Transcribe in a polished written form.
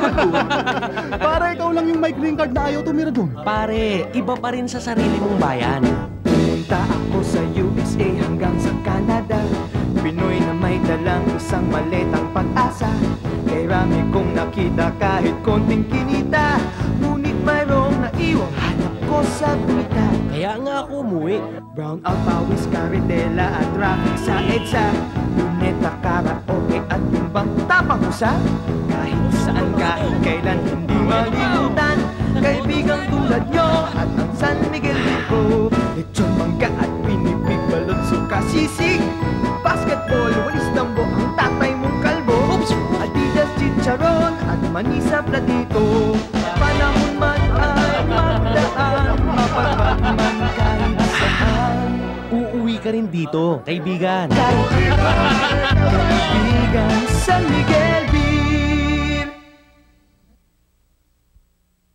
naman doon. Para ikaw lang yung may green card na ayaw tumira doon. Pare, iba pa rin sa sarili mong bayan. Pumunta ako sa USA hanggang sa Canada. Pinoy na may dalang isang maletang pag-asa. Kay rami kong nakita kahit konting kinita. Ngunit mayroong naiwang hanap ko sa gumita. Kaya nga ako umuwi. Brown out, pawis, karitela at traffic sa EDSA. Luneta, karaoke at yung bang tapang usa. Kahit saan, kahit kailan, hindi malimutan. Kaibigang tulad nyo at ang San Miguel ko. Lechon, mangga at pinipig, balot, suka, sisig. Basketball, walis tambo, ang tatay mong kalbo. Adidas, chicharon at manisa platito. Panahon man ay magdaan, mapagbat man kahit saan. Uuwi ka rin dito, kaibigan. Kaibigan San Miguel.